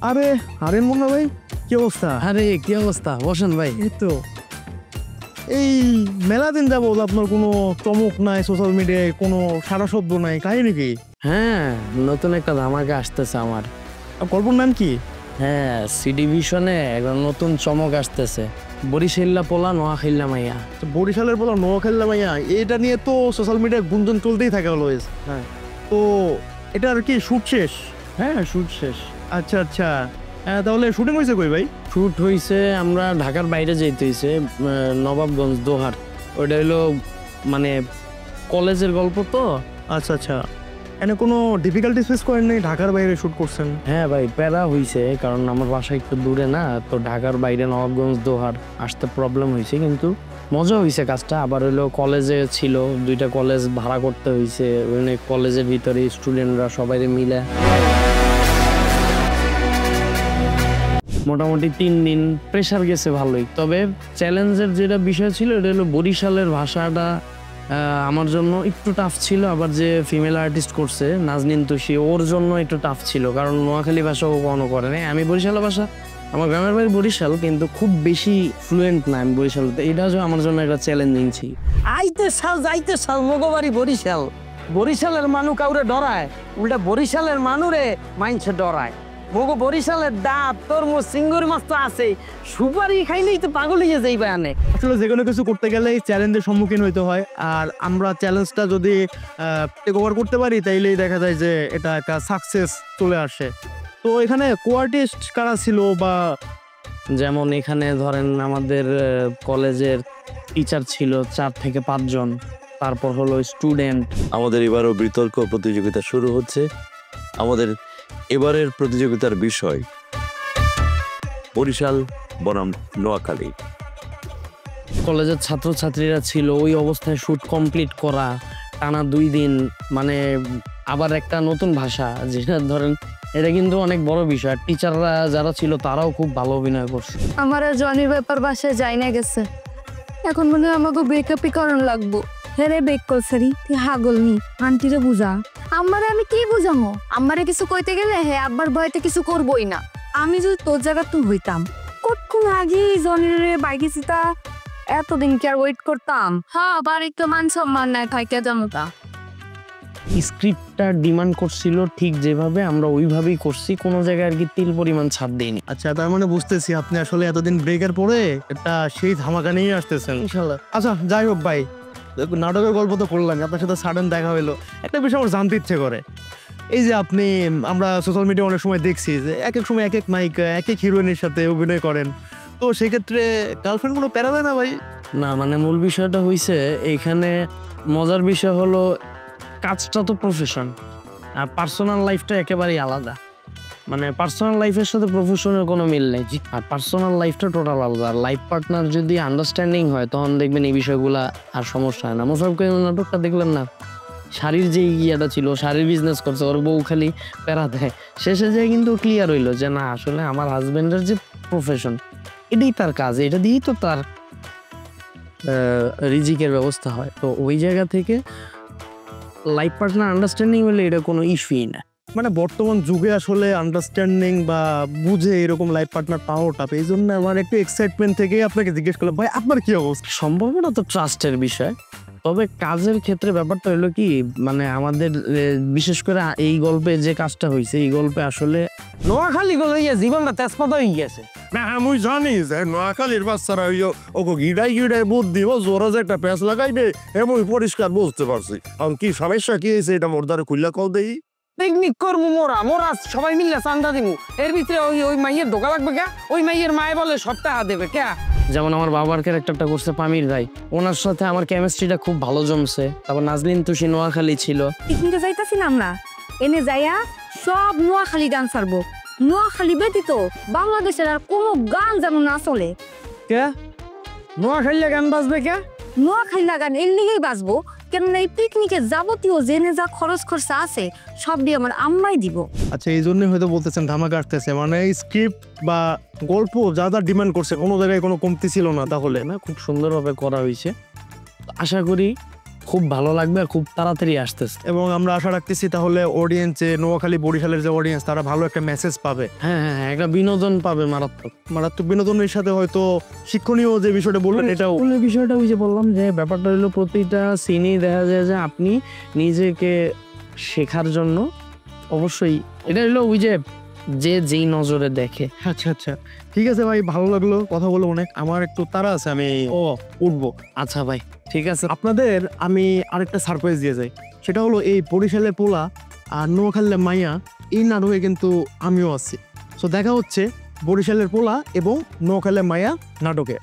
আরে আরে মুন্না ভাই, কি অবস্থা? আরে কি অবস্থা, বসেন ভাই। এই তো এই মেলা দিন যাবো, আপনার কোনো চমক নাই, সোশ্যাল মিডিয়ায় কোনো সারা শব্দ নাই, কাহিনী কি? হ্যাঁ, নতুন একটা ধামাকা আসতেছে আমার। গল্পর নাম কি? হ্যাঁ, সিডি ভিশনে একটা নতুন চমক আসতেছে। বরিশাল্লা পোলা নোয়াখাইল্লা মাইয়া। বরিশালের বলা নোয়াখালী মাইয়া, এটা নিয়ে তো সোশ্যাল মিডিয়ায় গুঞ্জন চলতেই থাকে অলওয়েজ। হ্যাঁ, তো এটা আর কি শুট শেষ? হ্যাঁ শুট শেষ। আচ্ছা আচ্ছা, তাহলে শুটিং হয়েছে কই ভাই? শুট হয়েছে, আমরা ঢাকার বাইরে যেতে হয়েছে, নবাবগঞ্জ দোহার। ওইটা হলো মানে কলেজের গল্প তো। আচ্ছা আচ্ছা, এনে কোনো ডিফিকাল্টিস ফেস করেন নাই? ঢাকার বাইরে শুট করছেন? হ্যাঁ ভাই, প্যারা হয়েছে, কারণ আমার বাসা একটু দূরে না, তো ঢাকার বাইরে নবাবগঞ্জ দোহার আসতে প্রবলেম হয়েছে, কিন্তু মজা হয়েছে কাজটা। আবার হলো কলেজে ছিল, 2টা কলেজ ভাড়া করতে হয়েছে, মানে কলেজের ভিতরে স্টুডেন্টরা সবাই মিলে মোটামুটি 3 দিন প্রেশার গেছে ভালোই। তবে চ্যালেঞ্জের যেটা বিষয় ছিল এটা হলো বরিশালের ভাষাটা আমার জন্য একটু টাফ ছিল। আবার যে ফিমেল আর্টিস্ট করছে নাজনীন তুষি, ওর জন্য একটু টাফ ছিল, কারণ নোয়াখালী ভাষা ও কখনো করে নাই। আমি বরিশালের ভাষা, আমার গ্রামের বাড়ি বরিশাল, কিন্তু খুব বেশি ফ্লুয়েন্ট না আমি বরিশালতে। এটা আমার জন্য একটা চ্যালেঞ্জিং ছিল। আইতে সাল যাইতে সাল মগবাড়ি বরিশাল। বরিশালের মানুষ কাউরে ডরায়, উল্টা বরিশালের মানুরে মাইনছে ডরায়। মগো বরিশালের ডাব, তরমুজ, চিংড়ি মাছ তো আছে, সুপারি খাইলেই তো পাগল হয়ে যাইবে আনে। আসলে যে কোনো কিছু করতে গেলে চ্যালেঞ্জের সম্মুখীন হইতে হয়, আর আমরা চ্যালেঞ্জটা যদি টেক ওভার করতে পারি তাইলেই দেখা যায় যে এটা একটা সাকসেস চলে আসে। তো এখানে কো-আর্টিস্ট কারা ছিল? বা যেমন এখানে ধরেন আমাদের কলেজের টিচার ছিল 4 থেকে 5 জন, তারপর হলো স্টুডেন্ট। আমাদের এবারও বিতর্ক প্রতিযোগিতা শুরু হচ্ছে। আমাদের এবারের প্রতিযোগিতার বিষয় বরিশাল বনাম নোয়াখালী। কলেজের ছাত্রছাত্রীরা ছিল, ওই অবস্থায় শুট কমপ্লিট করা টানা 2 দিন, মানে আবার একটা নতুন ভাষা, যেটা ধরেন এটা কিন্তু অনেক বড় বিষয়। টিচাররা যারা ছিল তারাও খুব ভালো অভিনয় করছে। আমার আর জনির ব্যাপার বাসায় যাই না গেছে, এখন মনে হয় আমাকে ব্রেকআপই করার লাগবো। হেরে বেক করছারি তুই হাগল নি, আন্টিরে বুঝা। আমারে আমি কি বুঝামো? আমারে কিছু কইতে গেলে হে আব্বার ভয়তে কিছু করবই না। আমি যদি তোর জায়গা তুই হইতাম, কতক্ষণ আগে জনির বাইকে চিতা এতদিন কি আর ওয়েট করতাম? হ্যাঁ, আবার একটু মান সম্মান নাই থাইকে জানোতা। স্ক্রিপ্টটা ডিমান্ড করছিল ঠিক যেভাবে, আমরা ওইভাবেই করছি, কোনো জায়গায় আর কি তিল পরিমাণ ছাড় দেয়নি। আচ্ছা, তার মানে বুঝতেছি আপনি আসলে এতদিন ব্রেকের পরে একটা সেই ধামাকা নিয়ে আসতেছেন ইনশাল্লাহ। আচ্ছা, যাই হোক ভাই, নাটকের গল্প তো করলাম, আপনার সাথে সাডেন দেখা হলো, একটা বিষয় আমার জানতে ইচ্ছে করে। এই যে আপনি, আমরা সোশ্যাল মিডিয়া অনেক সময় দেখছি যে এক এক সময় এক এক নায়িকা এক এক হিরোইনের সাথে অভিনয় করেন, তো সেক্ষেত্রে গার্লফ্রেন্ড কোনো প্যারা দেয় না ভাই? না, মানে মূল বিষয়টা হইছে এইখানে মজার বিষয় হলো কাজটা তো প্রফেশন, আর পার্সোনাল লাইফটা একেবারেই আলাদা। মানে পার্সোনাল লাইফের সাথে প্রফেশনের কোনো মিল নেই, আর পার্সোনাল লাইফটা টোটাল আলাদা। আর লাইফ পার্টনার যদি আন্ডারস্ট্যান্ডিং হয় তখন দেখবেন এই বিষয়গুলো আর সমস্যা হয় না। মোশাররফ নাটকটা দেখলেন না, শাড়ির যে ইয়েটা ছিল, শাড়ির বিজনেস করছে, ওর বউ খালি প্যারা দেয়, শেষে যেয়ে কিন্তু ক্লিয়ার হইলো যে না, আসলে আমার হাজবেন্ডের যে প্রফেশন এটাই তার কাজ, এটা দিয়েই তো তার রিজিকের ব্যবস্থা হয়। তো ওই জায়গা থেকে লাইফ পার্টনার আন্ডারস্ট্যান্ডিং হলে এটা কোনো ইস্যুই না। মানে বর্তমান যুগে আসলে আন্ডারস্ট্যান্ডিং বা বুঝে এরকম লাইফ পার্টনার পাওয়া টাফ, এই জন্য আমার একটু এক্সাইটমেন্ট থেকে আপনাকে জিজ্ঞেস করলাম ভাই আপনার কি অবস্থা। সম্ভাবনা তো ট্রাস্টের বিষয়, তবে কাজের ক্ষেত্রে ব্যাপারটা হলো কি, মানে আমাদের বিশেষ করে এই গল্পে যে কাজটা হয়েছে, এই গল্পে আসলে নোয়াখালী গলিয়ে জীবনটা তেজপাতা হয়ে গেছে। না আমি জানি যে নোয়াখালীর বাচ্চারা ওকে গিডাই গিডাই বুধ দিব, জোরা যে একটা প্যাঁচ লাগাইবে এমন পরিষ্কার বুঝতে পারছি। এখন কি সমস্যা কি হয়েছে এটা মোর দ্বারা খুললা কল দেই। পিকনিক করবো মোরা সবাই মিললে চান্দা দিমু, এর ভিতরে ওই মাইয়ের ঢোকা লাগবে কে? ওই মাইয়ের মায়ে বলে সপ্তাহ দেবে কে? যেমন আমার বাবার ক্যারেক্টারটা করছে পামির ভাই, ওনার সাথে আমার কেমিস্ট্রিটা খুব ভালো জমছে। তারপর নাজনীন তুষি নোয়াখালী ছিল। পিকনিকে যাইতাছি না আমরা, এনে যাইয়া সব নোয়াখালী গান ছাড়বো। নোয়াখালী ব্যতীত বাংলাদেশের আর কোনো গান যেন না চলে। কে নোয়াখালী গান বাজবে কে? নোয়াখালী গান এর লিগেই বাজবো, কেননা এই পিকনিকে যাবতীয় জেনে যা খরচ খরচা আছে সব দিয়ে আমার আম্মাই দিব। আচ্ছা, এই জন্যই হয়তো বলতেছেন ধামাকা আসতেছে, মানে স্ক্রিপ্ট বা গল্প যা যা ডিমান্ড করছে কোনো জায়গায় কোনো কমতি ছিল না। তাহলে না, খুব সুন্দরভাবে করা হয়েছে, আশা করি খুব ভালো লাগবে আর খুব তাড়াতাড়ি আসতেছে। এবং আমরা আশা রাখতেছি তাহলে অডিয়েন্সে নোয়াখালী বরিশালের যে অডিয়েন্স তারা ভালো একটা মেসেজ পাবে, হ্যাঁ হ্যাঁ, একটা বিনোদন পাবে মারাত্মক। মারাত্মক বিনোদনের সাথে হয়তো শিক্ষণীয় যে বিষয়টা বললেন এটাও। ওই বিষয়টা ওই যে বললাম যে ব্যাপারটা হলো প্রতিটা সিনেই দেখা যায় যে আপনি নিজেকে শেখার জন্য অবশ্যই, এটা হলো ওই যে যেই নজরে দেখে। আচ্ছা আচ্ছা, ঠিক আছে ভাই, ভালো লাগলো কথা বলে অনেক। আমার একটু তাড়া আছে, আমি উঠবো। আচ্ছা ভাই, ঠিক আছে। আপনাদের আমি আরেকটা সারপ্রাইজ দিয়ে যাই, সেটা হলো এই বরিশালের পোলা আর নোয়াখালীর মাইয়া, এই নাটকে কিন্তু আমিও আছি। সো দেখা হচ্ছে বরিশালের পোলা এবং নোয়াখালীর মাইয়া নাটকে,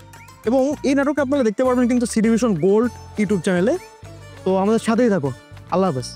এবং এই নাটকে আপনারা দেখতে পারবেন কিন্তু সিডিভিশন গোল্ড ইউটিউব চ্যানেলে। তো আমাদের সাথেই থাকো। আল্লাহ হাফেজ।